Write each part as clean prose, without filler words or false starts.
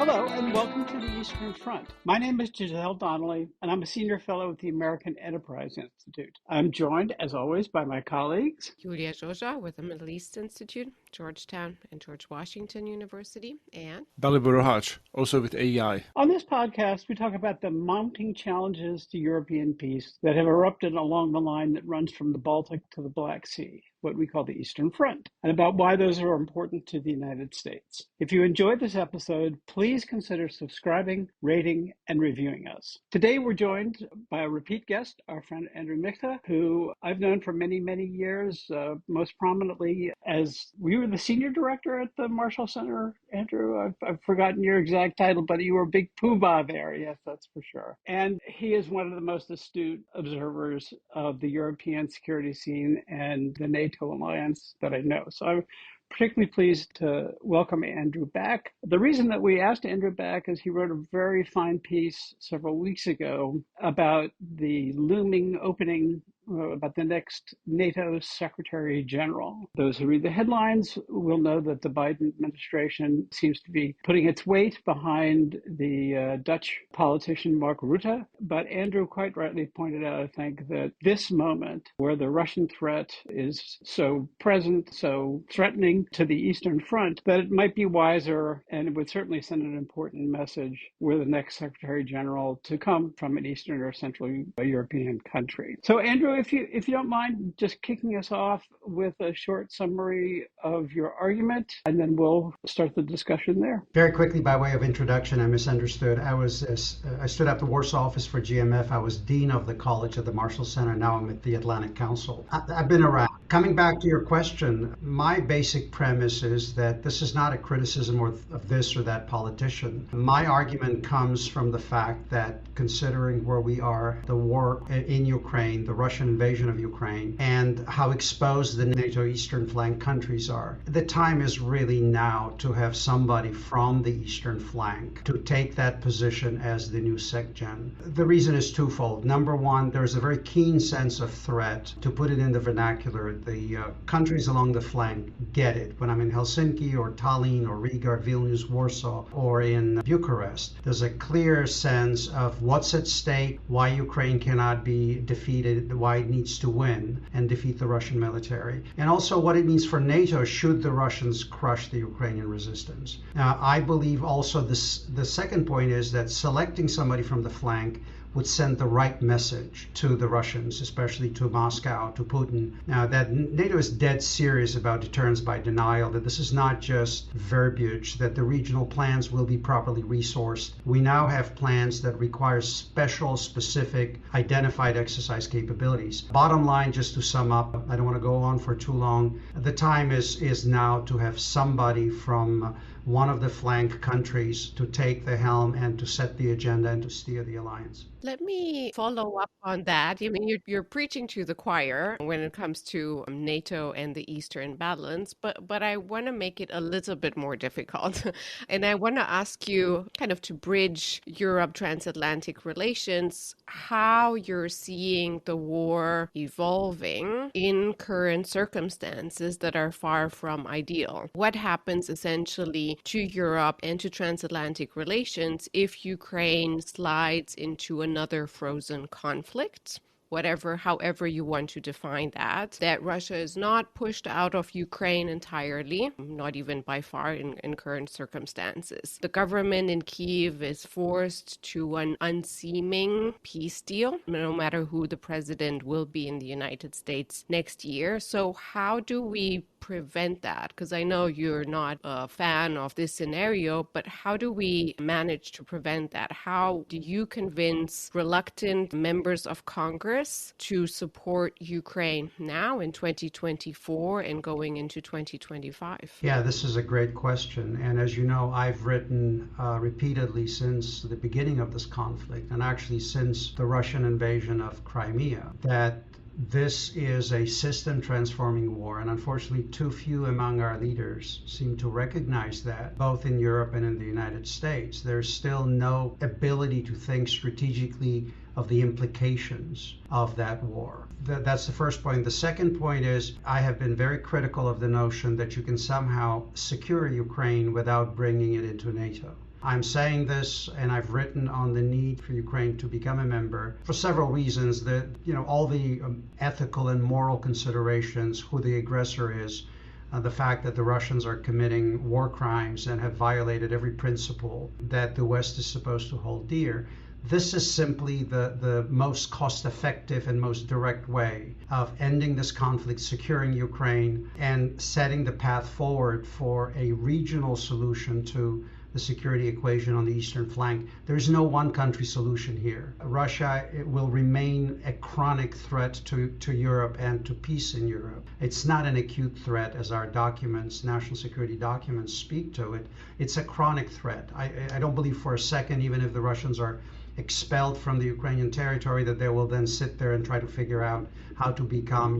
Hello and welcome to the Eastern Front. My name is Giselle Donnelly and I'm a senior fellow at the American Enterprise Institute. I'm joined, as always, by my colleagues. Julia Joja with the Middle East Institute, Georgetown and George Washington University, and Dalibor Haj, also with AEI. On this podcast, we talk about the mounting challenges to European peace that have erupted along the line that runs from the Baltic to the Black Sea, what we call the Eastern Front, and about why those are important to the United States. If you enjoyed this episode, please consider subscribing, rating, and reviewing us. Today, we're joined by a repeat guest, our friend Andrew Michta, who I've known for many, many years, most prominently as we were the senior director at the Marshall Center. Andrew, I've forgotten your exact title, but you were a big poobah there. Yes, that's for sure. And he is one of the most astute observers of the European security scene and the NATO alliance that I know. So I'm particularly pleased to welcome Andrew back. The reason that we asked Andrew back is he wrote a very fine piece several weeks ago about the looming opening about the next NATO Secretary General. Those who read the headlines will know that the Biden administration seems to be putting its weight behind the Dutch politician Mark Rutte. But Andrew quite rightly pointed out, I think, that this moment where the Russian threat is so present, so threatening to the Eastern Front, that it might be wiser, and it would certainly send an important message, were the next Secretary General to come from an Eastern or Central European country. So Andrew, if you don't mind just kicking us off with a short summary of your argument, and then we'll start the discussion there. Very quickly, by way of introduction, I misunderstood. I stood at the Warsaw office for GMF. I was dean of the college at the Marshall Center. Now I'm at the Atlantic Council. I've been around. Coming back to your question, my basic premise is that this is not a criticism of this or that politician. My argument comes from the fact that considering where we are, the war in Ukraine, the Russian invasion of Ukraine, and how exposed the NATO eastern flank countries are, the time is really now to have somebody from the eastern flank to take that position as the new SecGen. The reason is twofold. Number one, there's a very keen sense of threat. To put it in the vernacular, the countries along the flank get it. When I'm in Helsinki or Tallinn or Riga or Vilnius, Warsaw, or in Bucharest, there's a clear sense of what's at stake, why Ukraine cannot be defeated, why it needs to win and defeat the Russian military, and also what it means for NATO should the Russians crush the Ukrainian resistance. Now, I believe also the second point is that selecting somebody from the flank would send the right message to the Russians, especially to Moscow, to Putin. Now that NATO is dead serious about deterrence by denial, that this is not just verbiage, that the regional plans will be properly resourced. We now have plans that require special, specific, identified exercise capabilities. Bottom line, just to sum up, I don't want to go on for too long, the time is now to have somebody from one of the flank countries to take the helm and to set the agenda and to steer the alliance. let me follow up on that. I mean, you're preaching to the choir when it comes to NATO and the Eastern balance, but I want to make it a little bit more difficult. And I want to ask you kind of to bridge Europe transatlantic relations, how you're seeing the war evolving in current circumstances that are far from ideal. What happens essentially to Europe and to transatlantic relations if Ukraine slides into another frozen conflict? However you want to define that Russia is not pushed out of Ukraine entirely, not even by far in current circumstances. The government in Kyiv is forced to an unseeming peace deal, no matter who the president will be in the United States next year. So how do we prevent that? Because I know you're not a fan of this scenario, but how do we manage to prevent that? How do you convince reluctant members of Congress to support Ukraine now in 2024 and going into 2025? Yeah, this is a great question. And as you know, I've written repeatedly since the beginning of this conflict, and actually since the Russian invasion of Crimea, that this is a system transforming war, and unfortunately too few among our leaders seem to recognize that, both in Europe and in the United States. There's still no ability to think strategically of the implications of that war. That's the first point. The second point is I have been very critical of the notion that you can somehow secure Ukraine without bringing it into NATO. I'm saying this, and I've written on the need for Ukraine to become a member for several reasons. That all the ethical and moral considerations, who the aggressor is, the fact that the Russians are committing war crimes and have violated every principle that the West is supposed to hold dear. This is simply the most cost-effective and most direct way of ending this conflict, securing Ukraine, and setting the path forward for a regional solution to the security equation on the eastern flank. There's no one country solution here. Russia will remain a chronic threat to Europe and to peace in Europe. It's not an acute threat as our documents, national security documents, speak to it. It's a chronic threat. I don't believe for a second, even if the Russians are expelled from the Ukrainian territory, that they will then sit there and try to figure out how to become,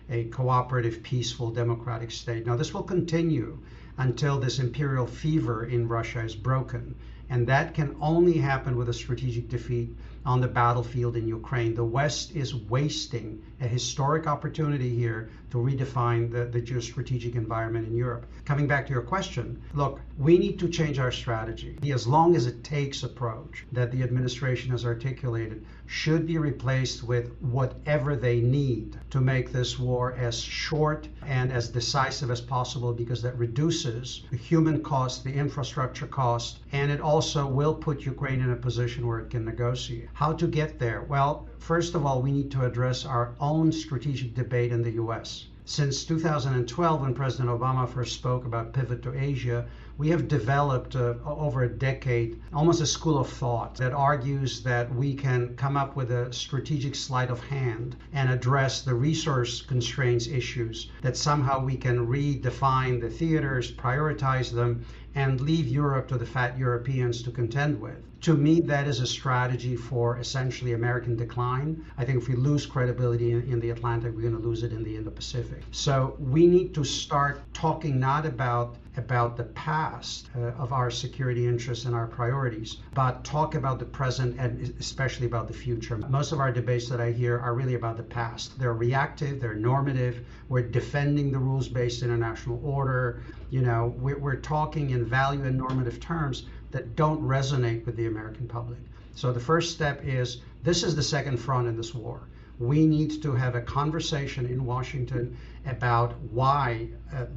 a cooperative, peaceful, democratic state. Now, this will continue until this imperial fever in Russia is broken. And that can only happen with a strategic defeat on the battlefield in Ukraine. The West is wasting a historic opportunity here to redefine the geostrategic environment in Europe. Coming back to your question, look, we need to change our strategy. The as long as it takes approach that the administration has articulated should be replaced with whatever they need to make this war as short and as decisive as possible, because that reduces the human cost, the infrastructure cost, and it also will put Ukraine in a position where it can negotiate. How to get there? Well, first of all, we need to address our own strategic debate in the US. Since 2012, when President Obama first spoke about pivot to Asia, we have developed over a decade almost a school of thought that argues that we can come up with a strategic sleight of hand and address the resource constraints issues, that somehow we can redefine the theaters, prioritize them, and leave Europe to the fat Europeans to contend with. To me, that is a strategy for essentially American decline. I think if we lose credibility in the Atlantic, we're going to lose it in the Indo-Pacific. So we need to start talking not about the past of our security interests and our priorities, but talk about the present and especially about the future. Most of our debates that I hear are really about the past. They're reactive, they're normative. We're defending the rules-based international order. We're talking in value and normative terms that don't resonate with the American public. So the first step is, this is the second front in this war. We need to have a conversation in Washington about why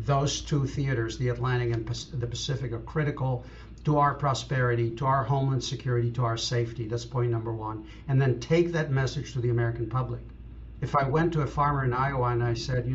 those two theaters, the Atlantic and the Pacific, are critical to our prosperity, to our homeland security, to our safety. That's point number one. And then take that message to the American public. If I went to a farmer in Iowa and I said,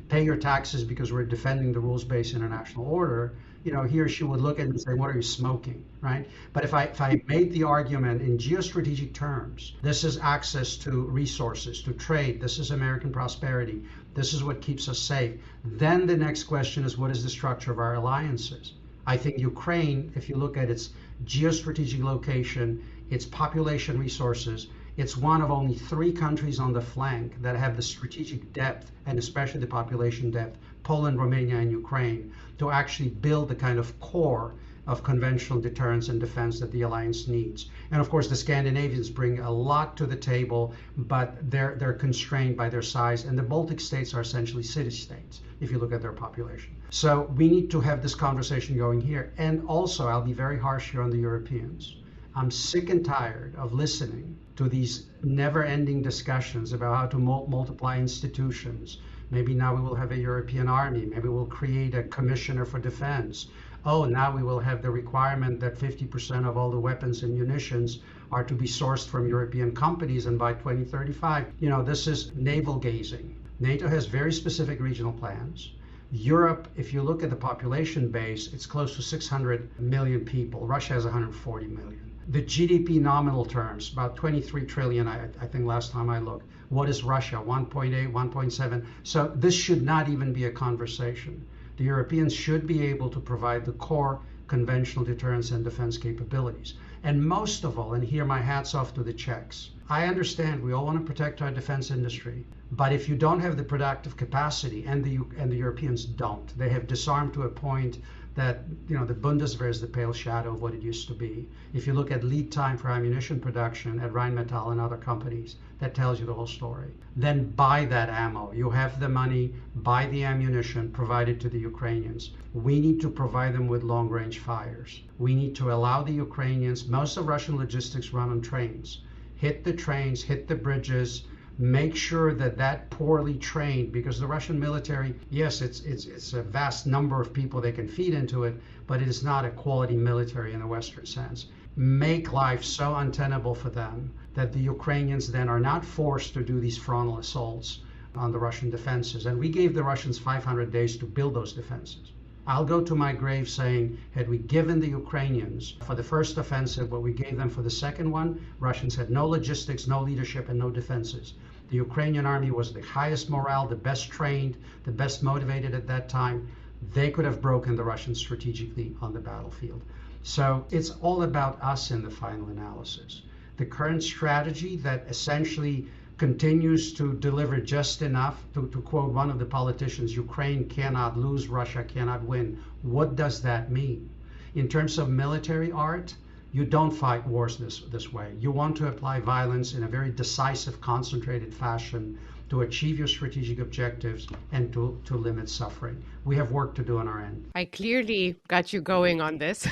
pay your taxes because we're defending the rules-based international order, he or she would look at me and say, what are you smoking, right? But if I made the argument in geostrategic terms, this is access to resources, to trade, this is American prosperity, this is what keeps us safe, then the next question is, what is the structure of our alliances? I think Ukraine, if you look at its geostrategic location, its population resources, it's one of only 3 countries on the flank that have the strategic depth, and especially the population depth, Poland, Romania, and Ukraine, to actually build the kind of core of conventional deterrence and defense that the alliance needs. And of course, the Scandinavians bring a lot to the table, but they're constrained by their size, and the Baltic states are essentially city-states, if you look at their population. So we need to have this conversation going here. And also, I'll be very harsh here on the Europeans. I'm sick and tired of listening to these never-ending discussions about how to multiply institutions. Maybe now we will have a European army. Maybe we'll create a commissioner for defense. Oh, now we will have the requirement that 50% of all the weapons and munitions are to be sourced from European companies, and by 2035, this is navel gazing. NATO has very specific regional plans. Europe, if you look at the population base, it's close to 600 million people. Russia has 140 million. The GDP nominal terms, about 23 trillion, I think last time I looked. What is Russia? 1.8, 1.7. So this should not even be a conversation. The Europeans should be able to provide the core conventional deterrence and defense capabilities. And most of all, and here my hat's off to the Czechs, I understand we all want to protect our defense industry, but if you don't have the productive capacity, and the Europeans don't, they have disarmed to a point that, the Bundeswehr is the pale shadow of what it used to be. If you look at lead time for ammunition production at Rheinmetall and other companies, that tells you the whole story. Then buy that ammo. You have the money, buy the ammunition, provide it to the Ukrainians. We need to provide them with long-range fires. We need to allow the Ukrainians, most of Russian logistics run on trains. Hit the trains, hit the bridges, make sure that poorly trained, because the Russian military, yes, it's a vast number of people they can feed into it, but it is not a quality military in the Western sense. Make life so untenable for them that the Ukrainians then are not forced to do these frontal assaults on the Russian defenses. And we gave the Russians 500 days to build those defenses. I'll go to my grave saying, had we given the Ukrainians for the first offensive what we gave them for the second one, Russians had no logistics, no leadership, and no defenses. The Ukrainian army was the highest morale, the best trained, the best motivated at that time. They could have broken the Russians strategically on the battlefield. So it's all about us in the final analysis. The current strategy that essentially continues to deliver just enough, to quote one of the politicians, Ukraine cannot lose, Russia cannot win. What does that mean? In terms of military art, you don't fight wars this way. You want to apply violence in a very decisive, concentrated fashion to achieve your strategic objectives and to limit suffering. We have work to do on our end. I clearly got you going on this.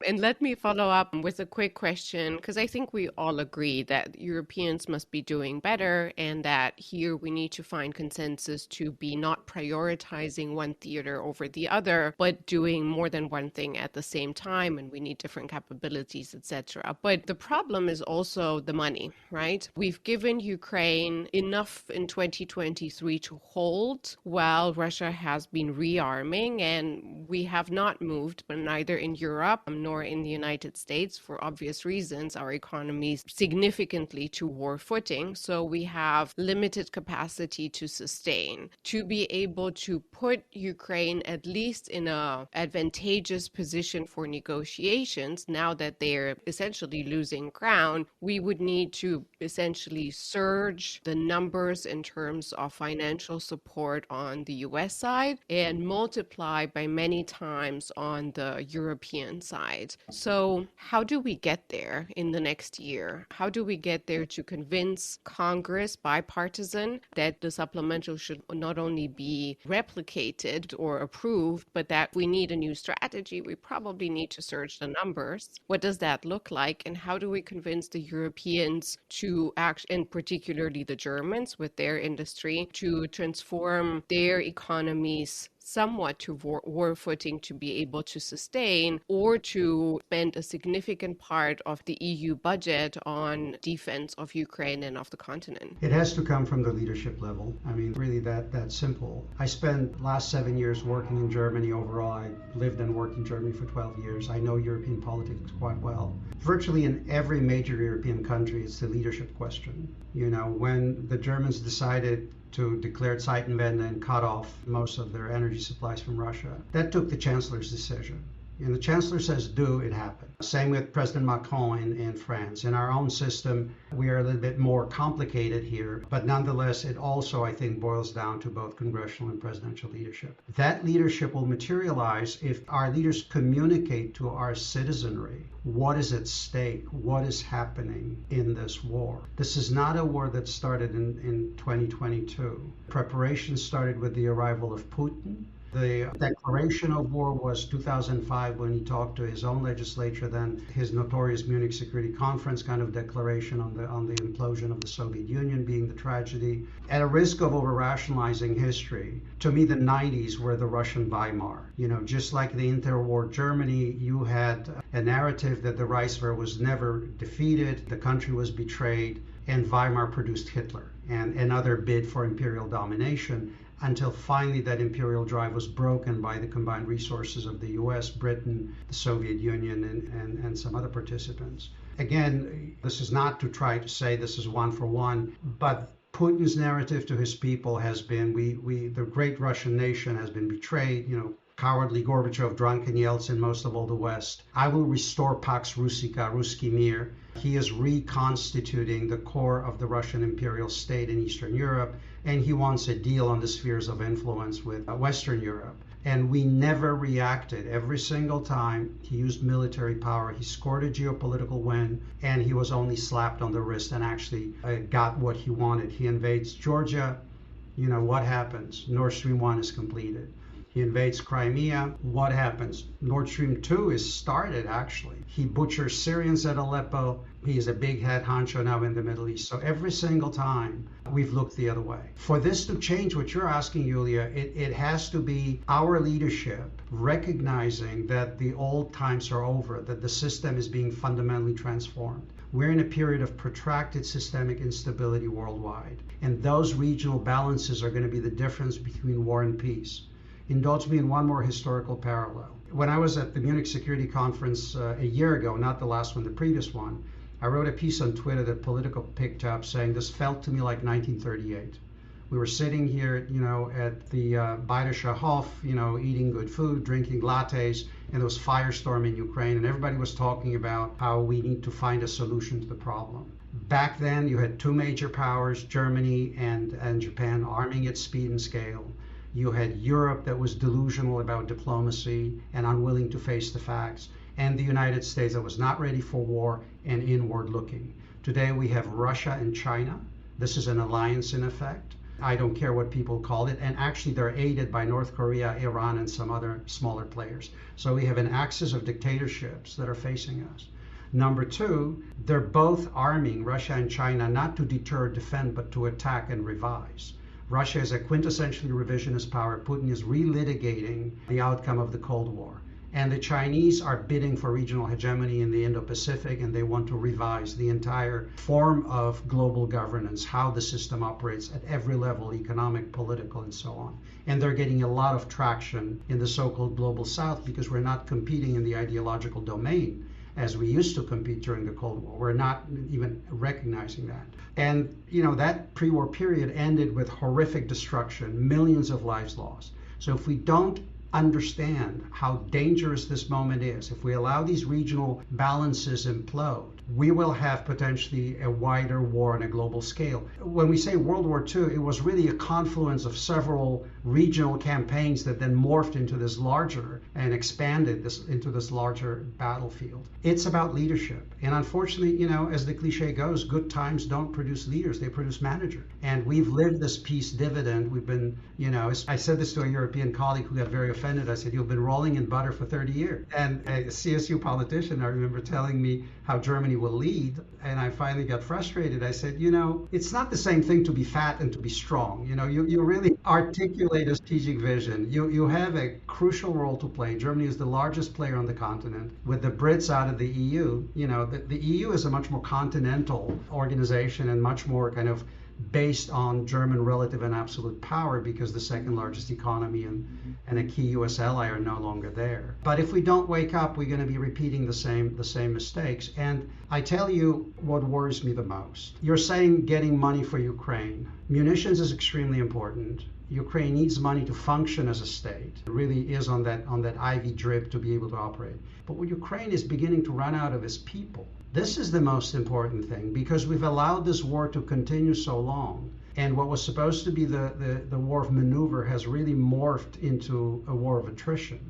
And let me follow up with a quick question, because I think we all agree that Europeans must be doing better and that here we need to find consensus to be not prioritizing one theater over the other, but doing more than one thing at the same time, and we need different capabilities, etc. But the problem is also the money, right? We've given Ukraine enough in 2023 to hold while Russia has been rearming, and we have not moved, but neither in Europe nor in the United States, for obvious reasons, our economies significantly to war footing. So we have limited capacity to sustain. To be able to put Ukraine at least in a advantageous position for negotiations, now that they're essentially losing ground, we would need to essentially surge the numbers in terms of financial support on the US side and multiply by many times on the European side. So how do we get there in the next year? How do we get there to convince Congress, bipartisan, that the supplemental should not only be replicated or approved, but that we need a new strategy? We probably need to surge the numbers. What does that look like? And how do we convince the Europeans to act, and particularly the Germans with their industry, to transform their economies somewhat to war footing to be able to sustain, or to spend a significant part of the EU budget on defense of Ukraine and of the continent? It has to come from the leadership level. I mean, really that simple. I spent last 7 years working in Germany overall. I lived and worked in Germany for 12 years. I know European politics quite well. Virtually in every major European country, it's the leadership question. When the Germans decided to declare Zeitenwende and cut off most of their energy supplies from Russia, that took the chancellor's decision. And the chancellor says, do, it happened. Same with President Macron in France. In our own system, we are a little bit more complicated here, but nonetheless, it also, I think, boils down to both congressional and presidential leadership. That leadership will materialize if our leaders communicate to our citizenry what is at stake, what is happening in this war. This is not a war that started in 2022. Preparation started with the arrival of Putin. The declaration of war was 2005 when he talked to his own legislature, then his notorious Munich Security Conference kind of declaration on the implosion of the Soviet Union being the tragedy. At a risk of over-rationalizing history, to me the 90s were the Russian Weimar. Just like the interwar Germany, you had a narrative that the Reichswehr was never defeated, the country was betrayed, and Weimar produced Hitler and another bid for imperial domination, until finally that imperial drive was broken by the combined resources of the US, Britain, the Soviet Union, and some other participants. Again, this is not to try to say this is one for one, but Putin's narrative to his people has been, the great Russian nation has been betrayed, cowardly Gorbachev, drunken Yeltsin, most of all the West. I will restore Pax Russica, Ruski Mir. He is reconstituting the core of the Russian imperial state in Eastern Europe, and he wants a deal on the spheres of influence with Western Europe. And we never reacted. Every single time he used military power, he scored a geopolitical win, and he was only slapped on the wrist and actually got what he wanted. He invades Georgia. You know what happens? Nord Stream 1 is completed. He invades Crimea. What happens? Nord Stream 2 is started, actually. He butchers Syrians at Aleppo. He is a big head honcho now in the Middle East. So every single time, we've looked the other way. For this to change, what you're asking, Julia, it has to be our leadership recognizing that the old times are over, that the system is being fundamentally transformed. We're in a period of protracted systemic instability worldwide. And those regional balances are going to be the difference between war and peace. Indulge me in one more historical parallel. When I was at the Munich Security Conference a year ago, not the last one, the previous one, I wrote a piece on Twitter that Politico picked up saying this felt to me like 1938. We were sitting here, at the Bayerischer Hof, eating good food, drinking lattes, and there was firestorm in Ukraine, and everybody was talking about how we need to find a solution to the problem. Back then, you had two major powers, Germany and Japan, arming at speed and scale. You had Europe that was delusional about diplomacy and unwilling to face the facts, and the United States that was not ready for war and inward looking. Today we have Russia and China. This is an alliance in effect. I don't care what people call it, and actually they're aided by North Korea, Iran, and some other smaller players. So we have an axis of dictatorships that are facing us. Number two, they're both arming, Russia and China, not to deter or defend, but to attack and revise. Russia is a quintessentially revisionist power. Putin is relitigating the outcome of the Cold War. And the Chinese are bidding for regional hegemony in the Indo-Pacific, and they want to revise the entire form of global governance, how the system operates at every level, economic, political, and so on. And they're getting a lot of traction in the so-called global South because we're not competing in the ideological domain as we used to compete during the Cold War. We're not even recognizing that. And, that pre-war period ended with horrific destruction, millions of lives lost. So if we don't understand how dangerous this moment is, if we allow these regional balances implode, we will have potentially a wider war on a global scale. When we say World War II, it was really a confluence of several regional campaigns that then morphed into this larger and expanded into this larger battlefield. It's about leadership. And unfortunately, as the cliche goes, good times don't produce leaders, they produce managers. And we've lived this peace dividend. We've been, I said this to a European colleague who got very offended. I said, you've been rolling in butter for 30 years. And a CSU politician, I remember telling me how Germany will lead, and I finally got frustrated. I said, it's not the same thing to be fat and to be strong. You really articulate a strategic vision. You have a crucial role to play. Germany is the largest player on the continent. With the Brits out of the EU, the EU is a much more continental organization and much more kind of based on German relative and absolute power because the second largest economy and a key US ally are no longer there. But if we don't wake up, we're going to be repeating the same mistakes. And I tell you what worries me the most. You're saying getting money for Ukraine. Munitions is extremely important. Ukraine needs money to function as a state. It really is on that IV drip to be able to operate. But what Ukraine is beginning to run out of is people. This is the most important thing because we've allowed this war to continue so long. And what was supposed to be the war of maneuver has really morphed into a war of attrition.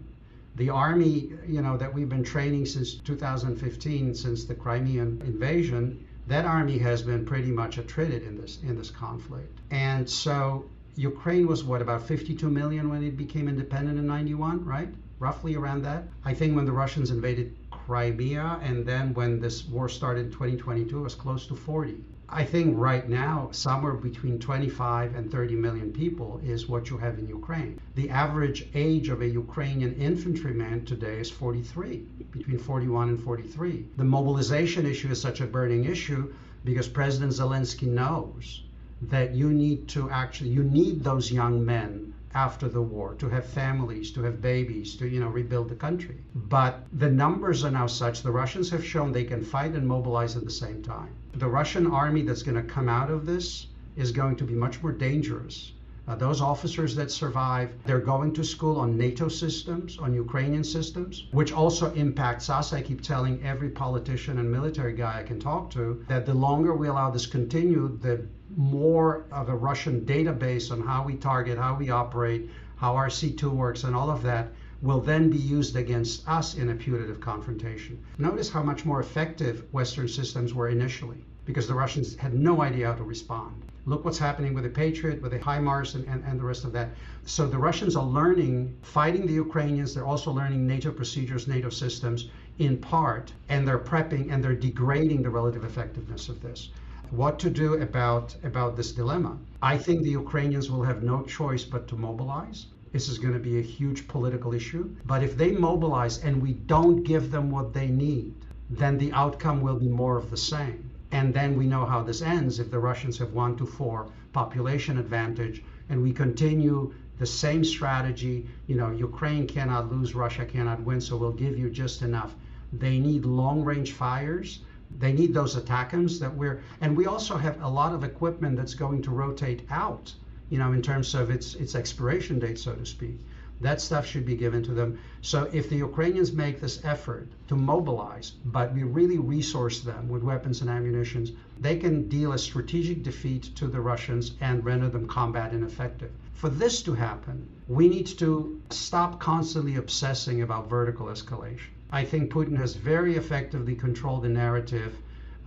The army, that we've been training since 2015, since the Crimean invasion, that army has been pretty much attrited in this conflict. And so Ukraine was about 52 million when it became independent in 91, right? Roughly around that. I think when the Russians invaded Crimea, and then when this war started in 2022, it was close to 40. I think right now, somewhere between 25 and 30 million people is what you have in Ukraine. The average age of a Ukrainian infantryman today is 43, between 41 and 43. The mobilization issue is such a burning issue because President Zelensky knows that you need those young men after the war to have families, to have babies, to rebuild the country. But the numbers are now such, the Russians have shown they can fight and mobilize at the same time. The Russian army that's going to come out of this is going to be much more dangerous. Those officers that survive, they're going to school on NATO systems, on Ukrainian systems, which also impacts us. I keep telling every politician and military guy I can talk to that the longer we allow this continue, the more of a Russian database on how we target, how we operate, how our C2 works, and all of that will then be used against us in a putative confrontation. Notice how much more effective Western systems were initially, because the Russians had no idea how to respond. Look what's happening with the Patriot, with the HIMARS, and the rest of that. So the Russians are learning, fighting the Ukrainians. They're also learning NATO procedures, NATO systems in part, and they're prepping and they're degrading the relative effectiveness of this. What to do about this dilemma? I think the Ukrainians will have no choice but to mobilize. This is going to be a huge political issue. But if they mobilize and we don't give them what they need, then the outcome will be more of the same. And then we know how this ends if the Russians have 1-4 population advantage and we continue the same strategy. Ukraine cannot lose, Russia cannot win, so we'll give you just enough. They need long-range fires. They need those ATACMS and we also have a lot of equipment that's going to rotate out, in terms of its expiration date, so to speak. That stuff should be given to them. So if the Ukrainians make this effort to mobilize, but we really resource them with weapons and ammunition, they can deal a strategic defeat to the Russians and render them combat ineffective. For this to happen, we need to stop constantly obsessing about vertical escalation. I think Putin has very effectively controlled the narrative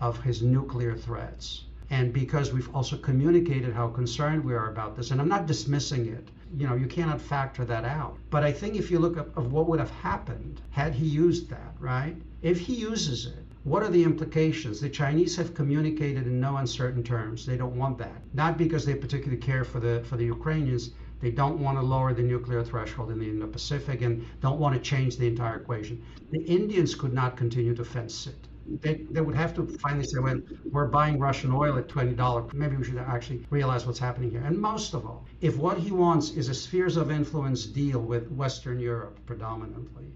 of his nuclear threats. And because we've also communicated how concerned we are about this, and I'm not dismissing it, you cannot factor that out. But I think if you look at what would have happened had he used that, right? If he uses it, what are the implications? The Chinese have communicated in no uncertain terms. They don't want that. Not because they particularly care for the Ukrainians. They don't want to lower the nuclear threshold in the Indo-Pacific and don't want to change the entire equation. The Indians could not continue to fence sit. They would have to finally say, well, we're buying Russian oil at $20. Maybe we should actually realize what's happening here. And most of all, if what he wants is a spheres of influence deal with Western Europe predominantly,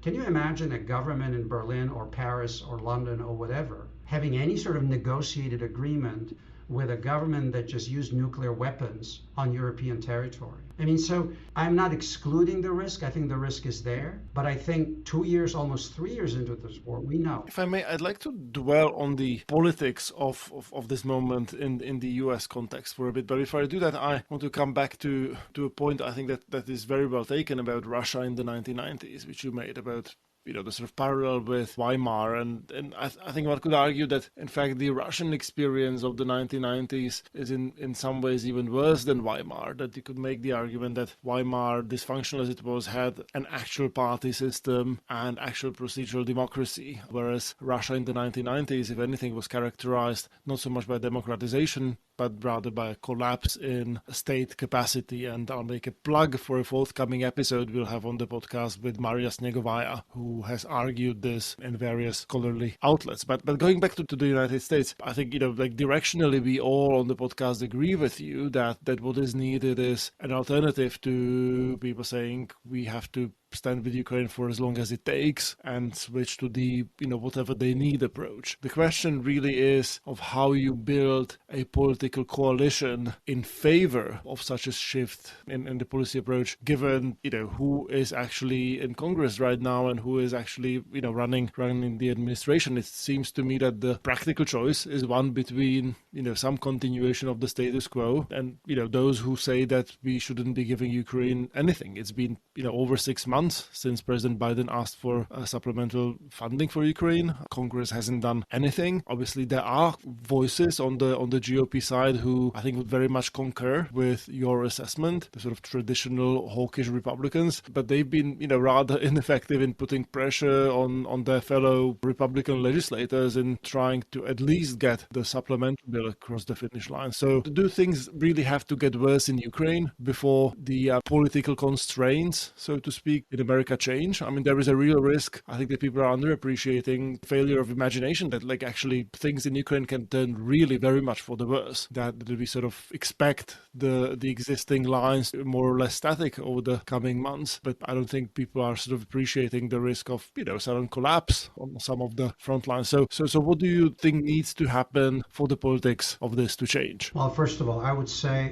can you imagine a government in Berlin or Paris or London or whatever having any sort of negotiated agreement with a government that just used nuclear weapons on European territory? I mean, so I'm not excluding the risk. I think the risk is there. But I think 2 years, almost 3 years into this war, we know. If I may, I'd like to dwell on the politics of this moment in the US context for a bit. But before I do that, I want to come back to a point I think that is very well taken about Russia in the 1990s, which you made about the sort of parallel with Weimar. And I think one could argue that, in fact, the Russian experience of the 1990s is in some ways even worse than Weimar, that you could make the argument that Weimar, dysfunctional as it was, had an actual party system and actual procedural democracy, whereas Russia in the 1990s, if anything, was characterized not so much by democratization, but rather by a collapse in state capacity. And I'll make a plug for a forthcoming episode we'll have on the podcast with Maria Snegovaya, who has argued this in various scholarly outlets. But going back to the United States, I think, directionally we all on the podcast agree with you that what is needed is an alternative to people saying we have to stand with Ukraine for as long as it takes and switch to the, whatever they need approach. The question really is of how you build a political coalition in favor of such a shift in the policy approach, given, who is actually in Congress right now and who is actually, running the administration. It seems to me that the practical choice is one between, some continuation of the status quo and, those who say that we shouldn't be giving Ukraine anything. It's been, over 6 months since President Biden asked for supplemental funding for Ukraine. Congress hasn't done anything. Obviously, there are voices on the GOP side who I think would very much concur with your assessment, the sort of traditional hawkish Republicans, but they've been, rather ineffective in putting pressure on their fellow Republican legislators in trying to at least get the supplemental bill across the finish line. So do things really have to get worse in Ukraine before the political constraints, so to speak, in America change? I mean, there is a real risk. I think that people are underappreciating failure of imagination that actually things in Ukraine can turn really very much for the worse. That we sort of expect the existing lines more or less static over the coming months. But I don't think people are sort of appreciating the risk of, sudden collapse on some of the front lines. So what do you think needs to happen for the politics of this to change? Well, first of all, I would say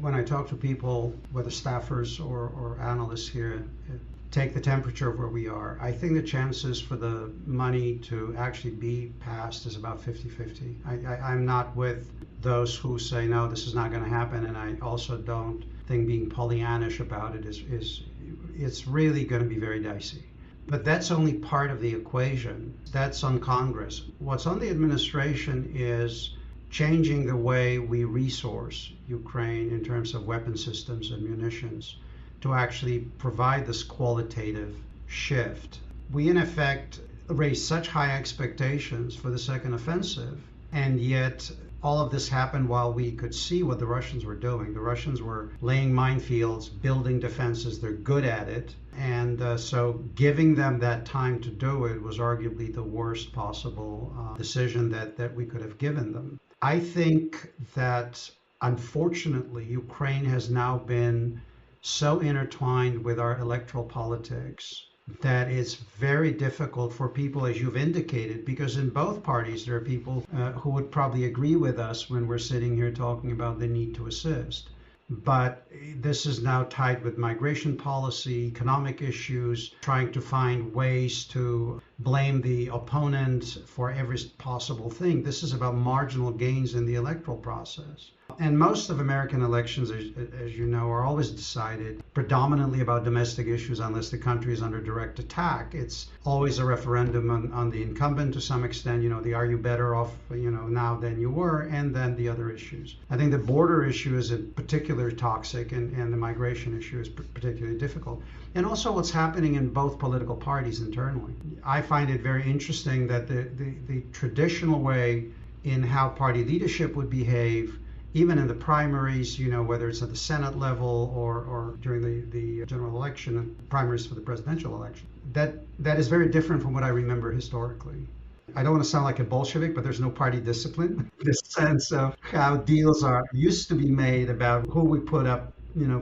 when I talk to people, whether staffers or analysts here, take the temperature of where we are. I think the chances for the money to actually be passed is about 50-50. I'm not with those who say, no, this is not going to happen. And I also don't thing being Pollyannish about it is it's really going to be very dicey. But that's only part of the equation. That's on Congress. What's on the administration is changing the way we resource Ukraine in terms of weapon systems and munitions to actually provide this qualitative shift. We, in effect, raised such high expectations for the second offensive, and yet all of this happened while we could see what the Russians were doing. The Russians were laying minefields, building defenses. They're good at it. And so giving them that time to do it was arguably the worst possible decision that we could have given them. I think that unfortunately, Ukraine has now been so intertwined with our electoral politics that it's very difficult for people, as you've indicated, because in both parties there are people who would probably agree with us when we're sitting here talking about the need to assist. But this is now tied with migration policy, economic issues, trying to find ways to blame the opponent for every possible thing. This is about marginal gains in the electoral process. And most of American elections, as you know, are always decided predominantly about domestic issues unless the country is under direct attack. It's always a referendum on the incumbent to some extent, the are you better off, now than you were, and then the other issues. I think the border issue is in particular toxic, and the migration issue is particularly difficult. And also what's happening in both political parties internally. I find it very interesting that the traditional way in how party leadership would behave, even in the primaries, whether it's at the Senate level or during the general election and primaries for the presidential election, that is very different from what I remember historically. I don't want to sound like a Bolshevik, but there's no party discipline. This sense of how deals used to be made about who we put up,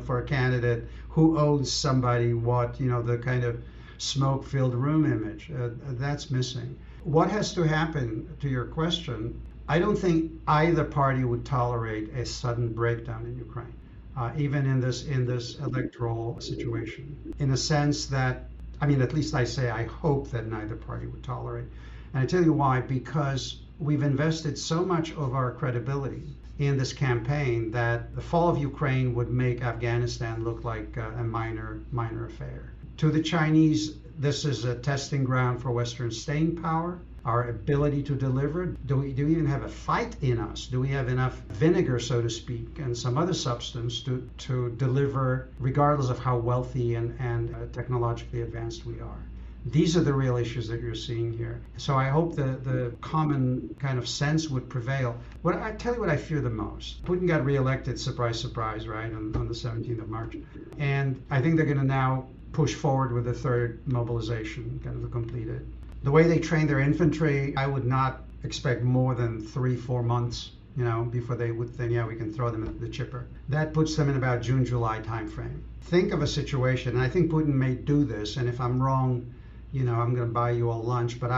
for a candidate, who owes somebody what, the kind of smoke-filled room image. That's missing. What has to happen, to your question? I don't think either party would tolerate a sudden breakdown in Ukraine, even in this electoral situation. In a sense that, at least I hope that neither party would tolerate. And I tell you why, because we've invested so much of our credibility in this campaign that the fall of Ukraine would make Afghanistan look like a minor affair. To the Chinese, this is a testing ground for Western staying power, our ability to deliver. Do we even have a fight in us? Do we have enough vinegar, so to speak, and some other substance to deliver, regardless of how wealthy and technologically advanced we are? These are the real issues that you're seeing here. So I hope the common kind of sense would prevail. I tell you what I fear the most. Putin got reelected, surprise, surprise, right, on the 17th of March. And I think they're going to now push forward with the third mobilization, kind of completed. The way they train their infantry, I would not expect more than 3-4 months, before they would think, yeah, we can throw them at the chipper. That puts them in about June, July timeframe. Think of a situation, and I think Putin may do this, and if I'm wrong, I'm going to buy you all lunch, but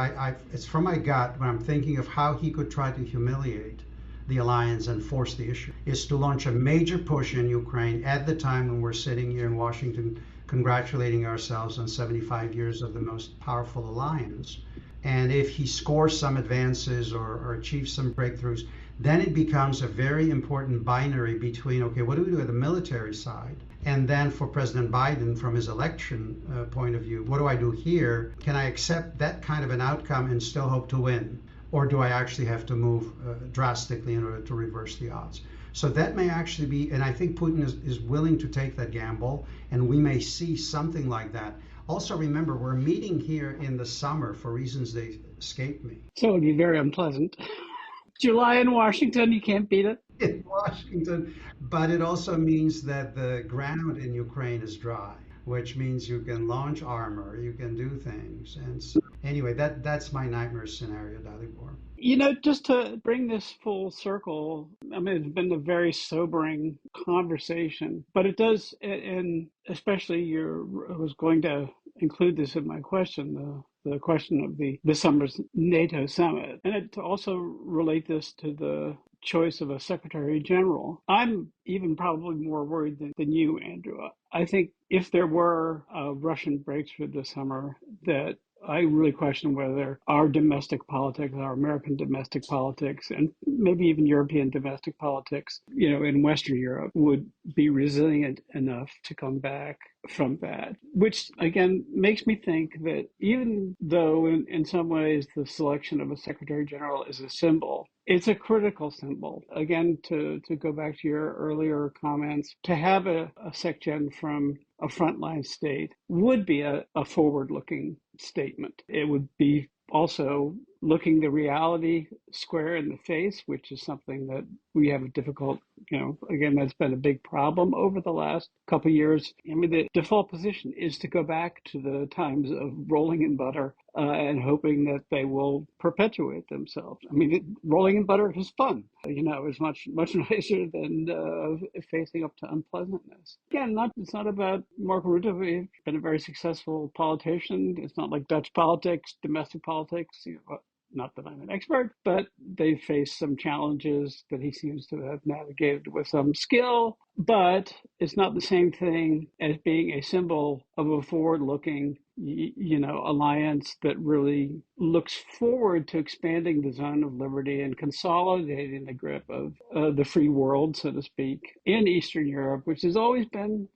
it's from my gut when I'm thinking of how he could try to humiliate the alliance and force the issue, is to launch a major push in Ukraine at the time when we're sitting here in Washington congratulating ourselves on 75 years of the most powerful alliance. And if he scores some advances or achieves some breakthroughs, then it becomes a very important binary between, okay, what do we do at the military side? And then for President Biden, from his election point of view, what do I do here? Can I accept that kind of an outcome and still hope to win? Or do I actually have to move drastically in order to reverse the odds? So that may actually be, and I think Putin is willing to take that gamble, and we may see something like that. Also, remember, we're meeting here in the summer for reasons they escape me. So it would be very unpleasant. July in Washington, you can't beat it. In Washington, but it also means that the ground in Ukraine is dry, which means you can launch armor, you can do things. And so, anyway, that's my nightmare scenario, Dalibor. Just to bring this full circle, it's been a very sobering conversation, but it does, and especially I was going to include this in my question, the question of this summer's NATO summit, and to also relate this to the choice of a secretary general. I'm even probably more worried than you, Andrew. I think if there were a Russian breakthrough this summer, that I really question whether our domestic politics, our American domestic politics, and maybe even European domestic politics, in Western Europe would be resilient enough to come back from that, which again makes me think that even though in some ways the selection of a Secretary General is a symbol, it's a critical symbol. Again, to go back to your earlier comments, to have a SecGen from a frontline state would be a forward-looking statement. It would be also looking the reality square in the face, which is something that we have a difficult, again, that's been a big problem over the last couple of years. I mean, the default position is to go back to the times of rolling in butter and hoping that they will perpetuate themselves. I mean, rolling in butter is fun, is much nicer than facing up to unpleasantness. Again, it's not about Mark Rutte. He's been a very successful politician. It's not like Dutch politics, domestic politics, not that I'm an expert, but they face some challenges that he seems to have navigated with some skill. But it's not the same thing as being a symbol of a forward-looking, alliance that really looks forward to expanding the zone of liberty and consolidating the grip of the free world, so to speak, in Eastern Europe, which has been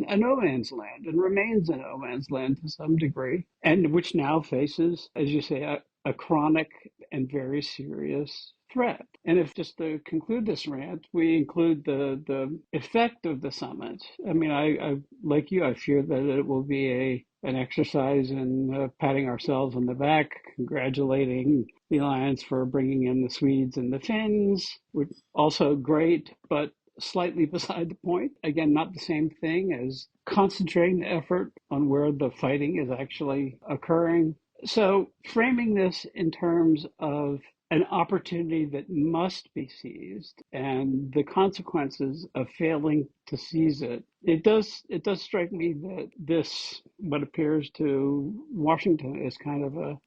a no man's land and remains a no man's land to some degree, and which now faces, as you say, a chronic and very serious threat. And if, just to conclude this rant, we include the effect of the summit, I mean, I like you, I fear that it will be an exercise in patting ourselves on the back, congratulating the alliance for bringing in the Swedes and the Finns, which also great, but slightly beside the point. Again, not the same thing as concentrating the effort on where the fighting is actually occurring. So framing this in terms of an opportunity that must be seized and the consequences of failing to seize it, it does strike me that this, what appears to Washington, is kind of a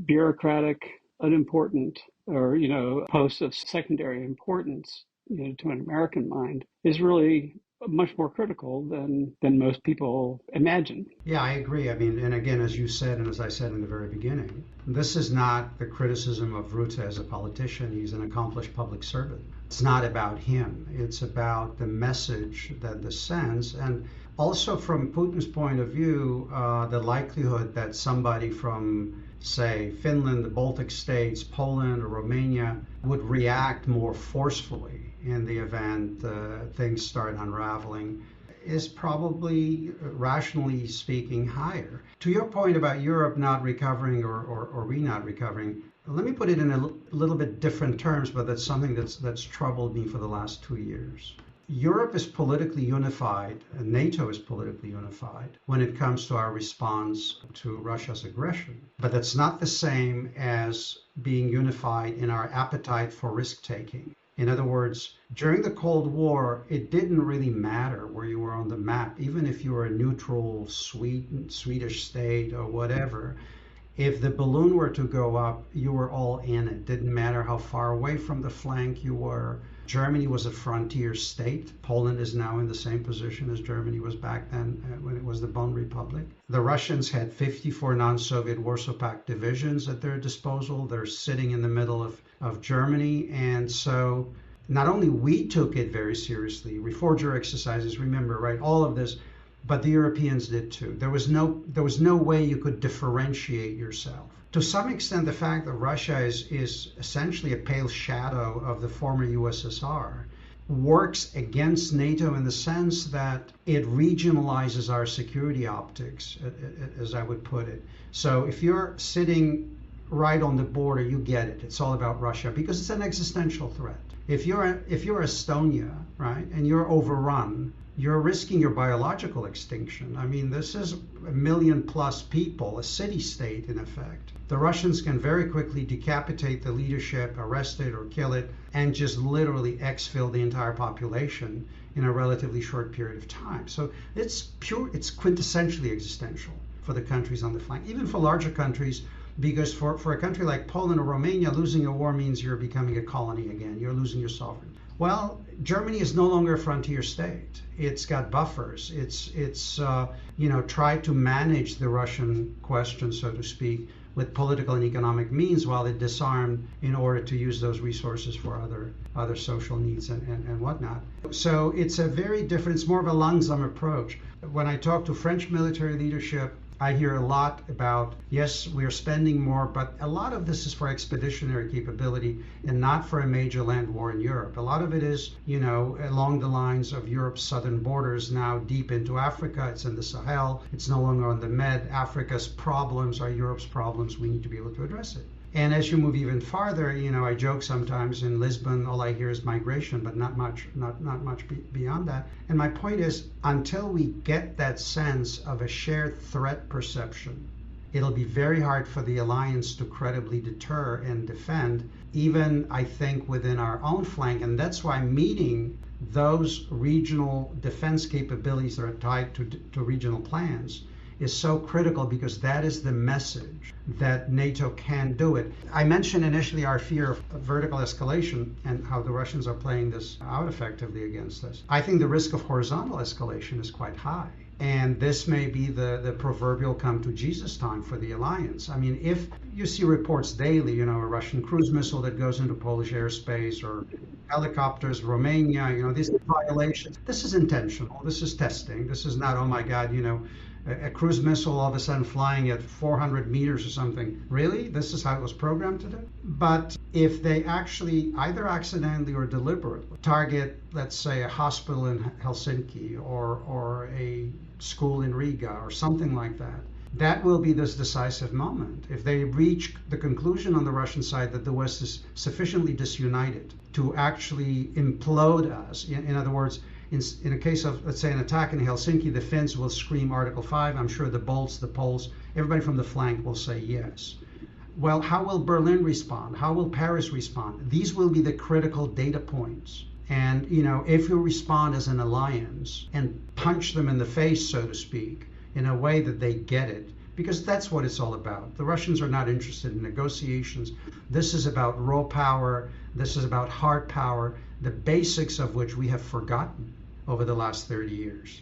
bureaucratic, unimportant, or post of secondary importance to an American mind, is really much more critical than most people imagine. Yeah, I agree. I mean, and again, as you said, and as I said in the very beginning, this is not the criticism of Rutte as a politician. He's an accomplished public servant. It's not about him. It's about the message that this sends. And also from Putin's point of view, the likelihood that somebody from, say, Finland, the Baltic states, Poland, or Romania would react more forcefully in the event things start unraveling is probably, rationally speaking, higher. To your point about Europe not recovering or we not recovering, let me put it in a little bit different terms, but that's something that's troubled me for the last 2 years. Europe is politically unified, and NATO is politically unified when it comes to our response to Russia's aggression. But that's not the same as being unified in our appetite for risk-taking. In other words, during the Cold War, it didn't really matter where you were on the map, even if you were a neutral Swedish state or whatever. If the balloon were to go up, you were all in it. Didn't matter how far away from the flank you were. Germany was a frontier state. Poland is now in the same position as Germany was back then when it was the Bone Republic. The Russians had 54 non-Soviet Warsaw Pact divisions at their disposal. They're sitting in the middle of Germany. And so not only we took it very seriously, reforger exercises, remember, right, all of this, but the Europeans did too. There was no way you could differentiate yourself. To some extent, the fact that Russia is essentially a pale shadow of the former USSR works against NATO in the sense that it regionalizes our security optics, as I would put it. So if you're sitting right on the border, you get it. It's all about Russia because it's an existential threat. If you're Estonia, right, and you're overrun, you're risking your biological extinction. I mean, this is 1 million plus people, a city-state in effect. The Russians can very quickly decapitate the leadership, arrest it or kill it, and just literally exfil the entire population in a relatively short period of time. So it's quintessentially existential for the countries on the flank, even for larger countries, because for a country like Poland or Romania, losing a war means you're becoming a colony again. You're losing your sovereignty. Well, Germany is no longer a frontier state. It's got buffers. It's tried to manage the Russian question, so to speak, with political and economic means while it disarmed in order to use those resources for other social needs and whatnot. So it's a very different, it's more of a langsam approach. When I talk to French military leadership, I hear a lot about, yes, we are spending more, but a lot of this is for expeditionary capability and not for a major land war in Europe. A lot of it is, along the lines of Europe's southern borders, now deep into Africa. It's in the Sahel. It's no longer on the Med. Africa's problems are Europe's problems. We need to be able to address it. And as you move even farther, I joke sometimes in Lisbon, all I hear is migration, but not much beyond that. And my point is, until we get that sense of a shared threat perception, it'll be very hard for the alliance to credibly deter and defend, even I think within our own flank. And that's why meeting those regional defense capabilities that are tied to regional plans is so critical, because that is the message that NATO can do it. I mentioned initially our fear of vertical escalation and how the Russians are playing this out effectively against us. I think the risk of horizontal escalation is quite high. And this may be the proverbial come to Jesus time for the alliance. I mean, if you see reports daily, a Russian cruise missile that goes into Polish airspace, or helicopters, Romania, these violations, this is intentional. This is testing. This is not, oh my God, a cruise missile all of a sudden flying at 400 meters or something. Really? This is how it was programmed to do? But if they actually, either accidentally or deliberately, target, let's say, a hospital in Helsinki or a school in Riga or something like that, that will be this decisive moment. If they reach the conclusion on the Russian side that the West is sufficiently disunited to actually implode us, in other words, in a case of, let's say, an attack in Helsinki, the Finns will scream Article 5. I'm sure the Balts, the Poles, everybody from the flank will say yes. Well, how will Berlin respond? How will Paris respond? These will be the critical data points. And, if you respond as an alliance and punch them in the face, so to speak, in a way that they get it, because that's what it's all about. The Russians are not interested in negotiations. This is about raw power. This is about hard power, the basics of which we have forgotten over the last 30 years,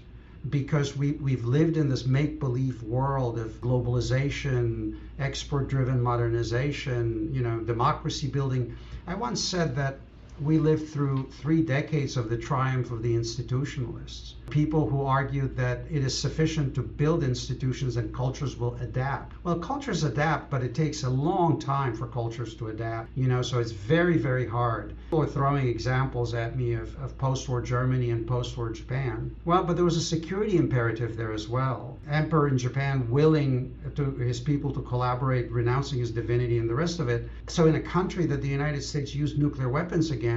because we've lived in this make-believe world of globalization, export-driven modernization, democracy building. I once said that we lived through 3 decades of the triumph of the institutionalists, people who argued that it is sufficient to build institutions and cultures will adapt. Well, cultures adapt, but it takes a long time for cultures to adapt, so it's very, very hard. People are throwing examples at me of post-war Germany and post-war Japan. Well, but there was a security imperative there as well. Emperor in Japan willing to his people to collaborate, renouncing his divinity and the rest of it. So in a country that the United States used nuclear weapons against,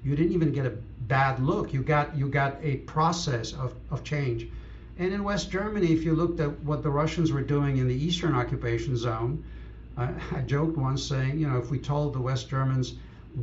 you didn't even get a bad look. You got a process of change. And in West Germany, if you looked at what the Russians were doing in the Eastern occupation zone, I joked once saying, if we told the West Germans,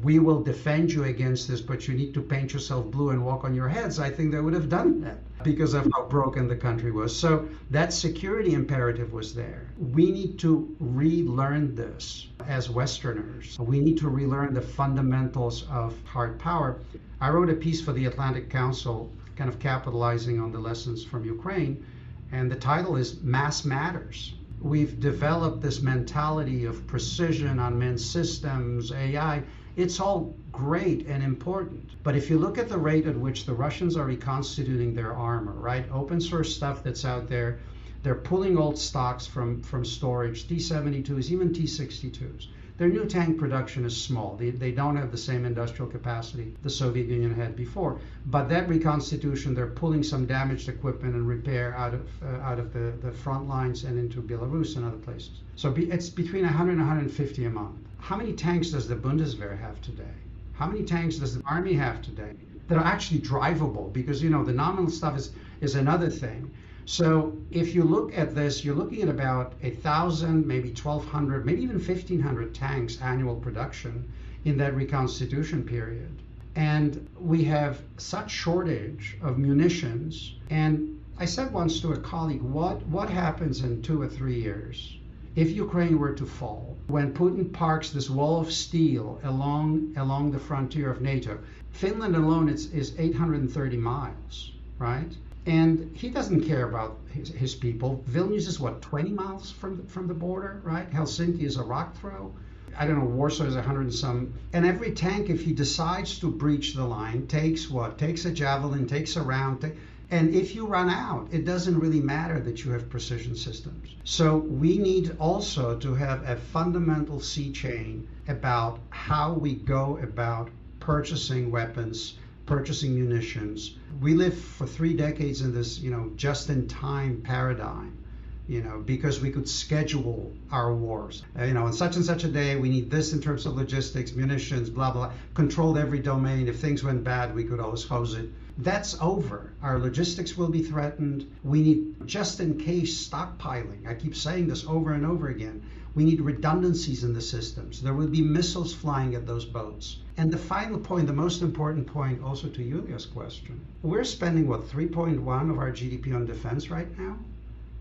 we will defend you against this, but you need to paint yourself blue and walk on your heads, I think they would have done that because of how broken the country was. So that security imperative was there. We need to relearn this as Westerners. We need to relearn the fundamentals of hard power. I wrote a piece for the Atlantic Council, kind of capitalizing on the lessons from Ukraine, and the title is Mass Matters. We've developed this mentality of precision, unmanned systems, AI. It's all great and important. But if you look at the rate at which the Russians are reconstituting their armor, right? Open source stuff that's out there, they're pulling old stocks from storage, T-72s, even T-62s. Their new tank production is small. They don't have the same industrial capacity the Soviet Union had before. But that reconstitution, they're pulling some damaged equipment and repair out of the front lines and into Belarus and other places. So it's between 100 and 150 a month. How many tanks does the Bundeswehr have today? How many tanks does the Army have today that are actually drivable? Because, the nominal stuff is another thing. So if you look at this, you're looking at about 1,000, maybe 1,200, maybe even 1,500 tanks annual production in that reconstitution period. And we have such shortage of munitions. And I said once to a colleague, what happens in 2 or 3 years if Ukraine were to fall, when Putin parks this wall of steel along the frontier of NATO, Finland alone is 830 miles, right? And he doesn't care about his people. Vilnius is what, 20 miles from the border, right? Helsinki is a rock throw. I don't know, Warsaw is 100 and some. And every tank, if he decides to breach the line, takes what? Takes a javelin, takes a round. And if you run out, it doesn't really matter that you have precision systems. So we need also to have a fundamental sea change about how we go about purchasing weapons, purchasing munitions. We lived for 3 decades in this, just-in-time paradigm, because we could schedule our wars. On such and such a day, we need this in terms of logistics, munitions, blah, blah, controlled every domain. If things went bad, we could always hose it. That's over. Our logistics will be threatened. We need just-in-case stockpiling. I keep saying this over and over again. We need redundancies in the systems. There will be missiles flying at those boats. And the final point, the most important point also to Julia's question, we're spending, 3.1 of our GDP on defense right now?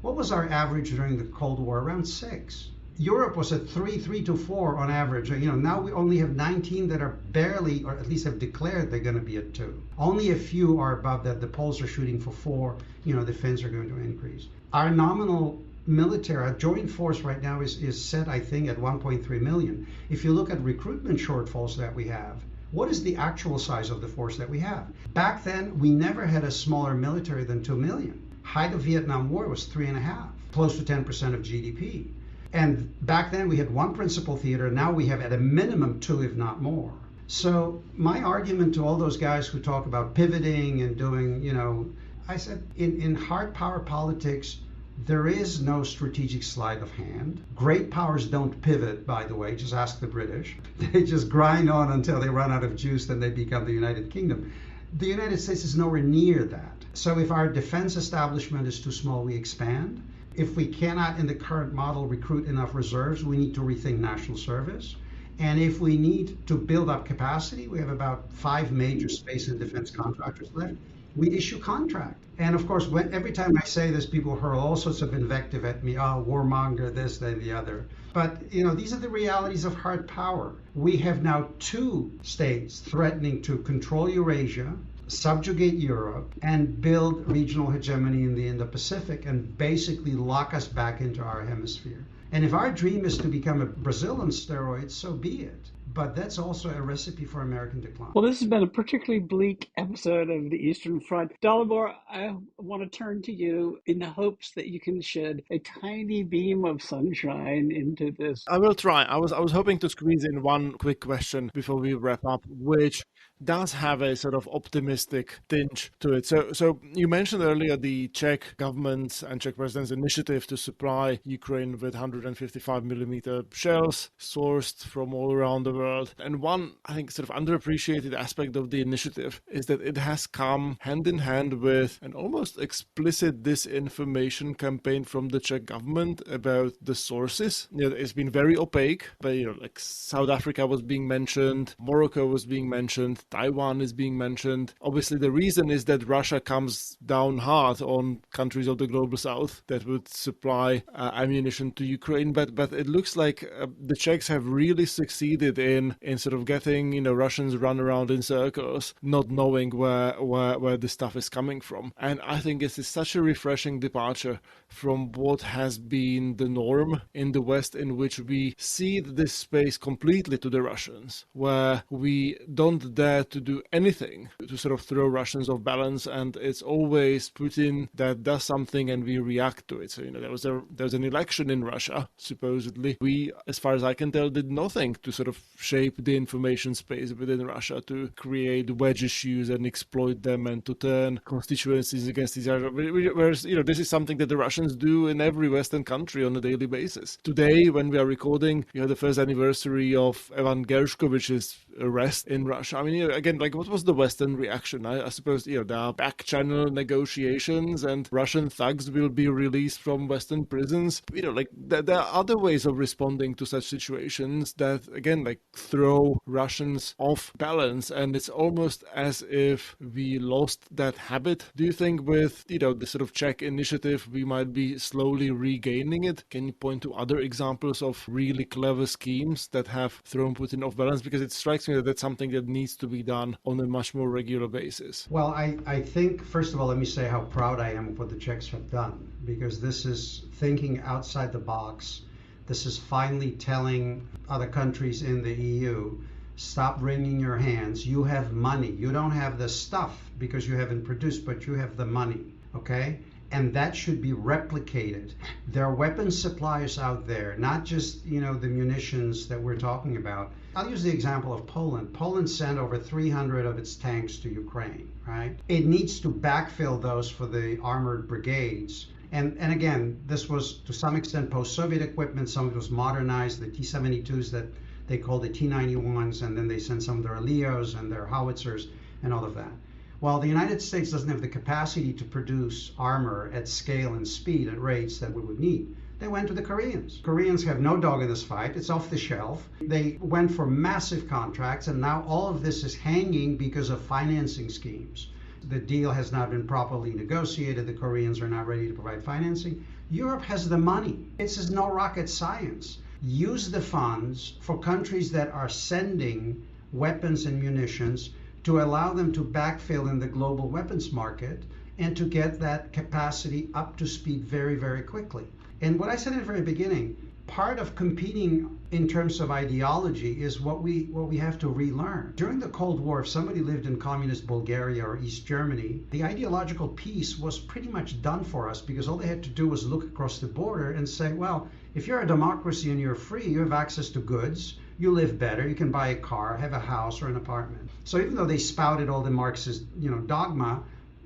What was our average during the Cold War? Around 6. Europe was at 3 to 4 on average. Now we only have 19 that are barely, or at least have declared they're going to be at 2. Only a few are above that. The Poles are shooting for 4. The Finns are going to increase. Our nominal military, our joint force right now is set, I think, at 1.3 million. If you look at recruitment shortfalls that we have, what is the actual size of the force that we have? Back then, we never had a smaller military than 2 million. Height of Vietnam War was 3.5, close to 10% of GDP. And back then we had 1 principal theater. Now we have at a minimum 2, if not more. So my argument to all those guys who talk about pivoting and doing, I said in hard power politics, there is no strategic sleight of hand. Great powers don't pivot, by the way. Just ask the British. They just grind on until they run out of juice, then they become the United Kingdom. The United States is nowhere near that. So if our defense establishment is too small, we expand. If we cannot, in the current model, recruit enough reserves, we need to rethink national service. And if we need to build up capacity, we have about 5 major space and defense contractors left. We issue contract. And of course, every time I say this, people hurl all sorts of invective at me. Oh, warmonger, this, then the other. But, these are the realities of hard power. We have now 2 states threatening to control Eurasia, subjugate Europe, and build regional hegemony in the Indo-Pacific and basically lock us back into our hemisphere. And if our dream is to become a Brazil on steroids, so be it. But that's also a recipe for American decline. Well, this has been a particularly bleak episode of the Eastern Front. Dalibor, I want to turn to you in the hopes that you can shed a tiny beam of sunshine into this. I will try. I was hoping to squeeze in one quick question before we wrap up, which does have a sort of optimistic tinge to it. So you mentioned earlier the Czech government and Czech president's initiative to supply Ukraine with 155mm shells sourced from all around the world. And one, I think, sort of underappreciated aspect of the initiative is that it has come hand in hand with an almost explicit disinformation campaign from the Czech government about the sources. It's been very opaque, but like South Africa was being mentioned, Morocco was being mentioned, Taiwan is being mentioned. Obviously, the reason is that Russia comes down hard on countries of the global south that would supply ammunition to Ukraine. But it looks like the Czechs have really succeeded in sort of getting Russians run around in circles, not knowing where the stuff is coming from. And I think this is such a refreshing departure from what has been the norm in the West, in which we cede this space completely to the Russians, where we don't dare to do anything to sort of throw Russians off balance, and it's always Putin that does something and we react to it. So there was an election in Russia, supposedly. We, as far as I can tell, did nothing to sort of shape the information space within Russia to create wedge issues and exploit them and to turn constituencies against each other. Whereas this is something that the Russians do in every Western country on a daily basis. Today, when we are recording, the first anniversary of Evan Gershkovich's arrest in Russia. I mean, again, like what was the Western reaction? I suppose, there are back channel negotiations and Russian thugs will be released from Western prisons. Like there are other ways of responding to such situations that, again, like throw Russians off balance. And it's almost as if we lost that habit. Do you think with, the sort of Czech initiative, we might be slowly regaining it? Can you point to other examples of really clever schemes that have thrown Putin off balance? Because it strikes me that that's something that needs to be done on a much more regular basis. Well, I think, first of all, let me say how proud I am of what the Czechs have done, because this is thinking outside the box. This is finally telling other countries in the EU, stop wringing your hands. You have money. You don't have the stuff because you haven't produced, but you have the money, okay? And that should be replicated. There are weapons suppliers out there, not just, the munitions that we're talking about. I'll use the example of Poland. Poland sent over 300 of its tanks to Ukraine, right? It needs to backfill those for the armored brigades. And again, this was to some extent post-Soviet equipment. Some of it was modernized, the T-72s that they call the T-91s, and then they sent some of their Leos and their howitzers and all of that. Well, the United States doesn't have the capacity to produce armor at scale and speed at rates that we would need. They went to the Koreans. Koreans have no dog in this fight. It's off the shelf. They went for massive contracts, and now all of this is hanging because of financing schemes. The deal has not been properly negotiated. The Koreans are not ready to provide financing. Europe has the money. This is no rocket science. Use the funds for countries that are sending weapons and munitions to allow them to backfill in the global weapons market and to get that capacity up to speed very, very quickly. And what I said at the very beginning, part of competing in terms of ideology is what we have to relearn. During the Cold War, if somebody lived in communist Bulgaria or East Germany, the ideological piece was pretty much done for us because all they had to do was look across the border and say, well, if you're a democracy and you're free, you have access to goods, you live better, you can buy a car, have a house or an apartment. So even though they spouted all the Marxist, dogma,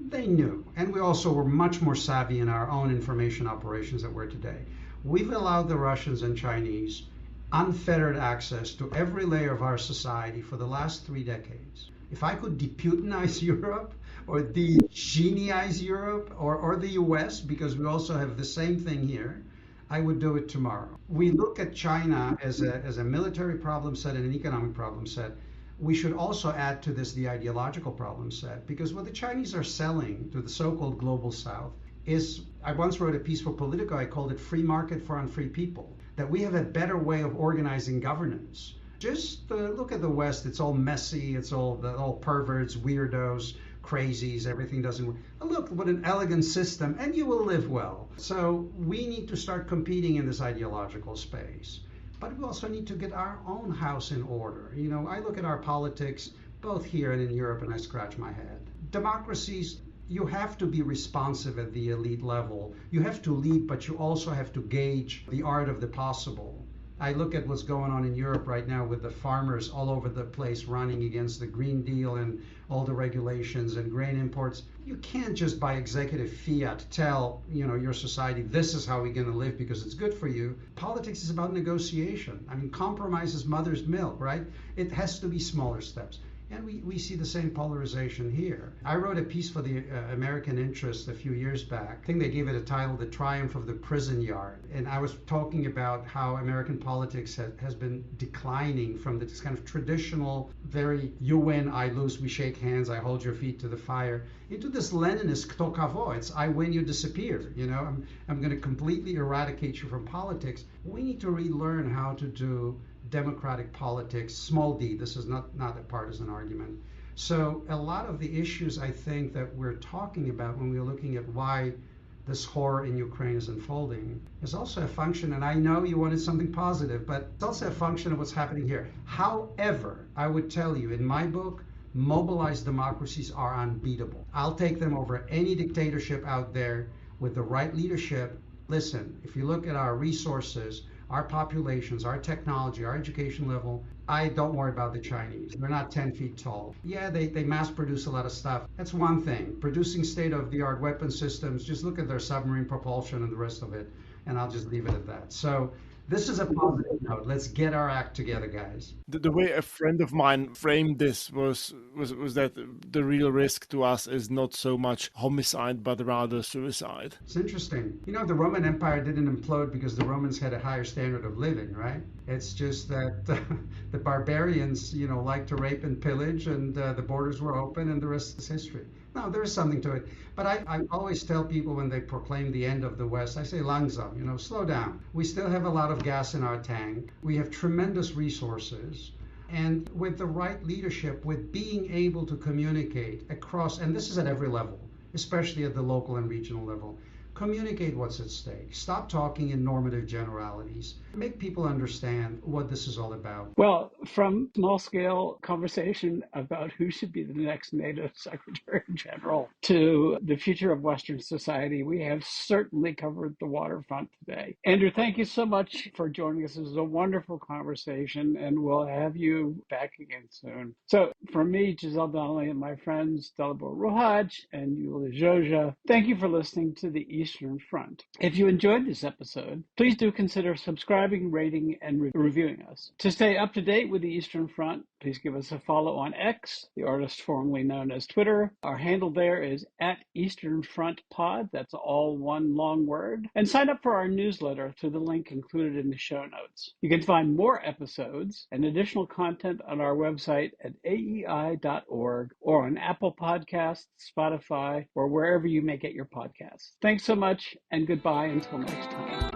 they knew. And we also were much more savvy in our own information operations than we're today. We've allowed the Russians and Chinese unfettered access to every layer of our society for the last 3 decades. If I could deputinize Europe or de-Geniize Europe or the US, because we also have the same thing here, I would do it tomorrow. We look at China as a military problem set and an economic problem set. We should also add to this the ideological problem set, because what the Chinese are selling to the so-called global South is, I once wrote a piece for Politico, I called it free market for unfree people, that we have a better way of organizing governance. Just look at the West, it's all messy, it's all perverts, weirdos, crazies, everything doesn't work. Look, what an elegant system, and you will live well. So we need to start competing in this ideological space. But we also need to get our own house in order. I look at our politics, both here and in Europe, and I scratch my head. Democracies, you have to be responsive at the elite level. You have to lead, but you also have to gauge the art of the possible. I look at what's going on in Europe right now with the farmers all over the place running against the Green Deal and all the regulations and grain imports. You can't just by executive fiat tell your society this is how we're going to live because it's good for you. Politics is about negotiation. I mean, compromise is mother's milk, right? It has to be smaller steps. And we see the same polarization here. I wrote a piece for the American Interest a few years back. I think they gave it a title, The Triumph of the Prison Yard. And I was talking about how American politics has been declining from this kind of traditional, very you win, I lose, we shake hands, I hold your feet to the fire, into this Leninist kto kavo. It's I win, you disappear. I'm going to completely eradicate you from politics. We need to relearn how to do democratic politics, small d. This is not a partisan argument. So a lot of the issues I think that we're talking about when we're looking at why this horror in Ukraine is unfolding is also a function, and I know you wanted something positive, but it's also a function of what's happening here. However, I would tell you in my book, mobilized democracies are unbeatable. I'll take them over any dictatorship out there with the right leadership. Listen, if you look at our resources, our populations, our technology, our education level, I don't worry about the Chinese. They're not 10 feet tall. Yeah, they mass produce a lot of stuff. That's one thing. Producing state-of-the-art weapon systems, just look at their submarine propulsion and the rest of it, and I'll just leave it at that. So This is a positive note. Let's get our act together, guys. The way a friend of mine framed this was that the real risk to us is not so much homicide, but rather suicide. It's interesting. You know, the Roman Empire didn't implode because the Romans had a higher standard of living, right? It's just that the barbarians, like to rape and pillage, and the borders were open, and the rest is history. No, there is something to it. But I always tell people when they proclaim the end of the West, I say langsam, slow down. We still have a lot of gas in our tank. We have tremendous resources. And with the right leadership, with being able to communicate across, and this is at every level, especially at the local and regional level, communicate what's at stake. Stop talking in normative generalities. Make people understand what this is all about. Well, from small-scale conversation about who should be the next NATO Secretary General to the future of Western society, we have certainly covered the waterfront today. Andrew, thank you so much for joining us. This was a wonderful conversation, and we'll have you back again soon. So from me, Giselle Donnelly, and my friends Dalibor Rohaj and Yulia Joja, thank you for listening to the Eastern Front. If you enjoyed this episode, please do consider subscribing, rating, and reviewing us. To stay up to date with the Eastern Front, please give us a follow on X, the artist formerly known as Twitter. Our handle there is @EasternFrontPod. That's all one long word. And sign up for our newsletter through the link included in the show notes. You can find more episodes and additional content on our website at aei.org or on Apple Podcasts, Spotify, or wherever you may get your podcasts. Thanks so much, and goodbye until next time.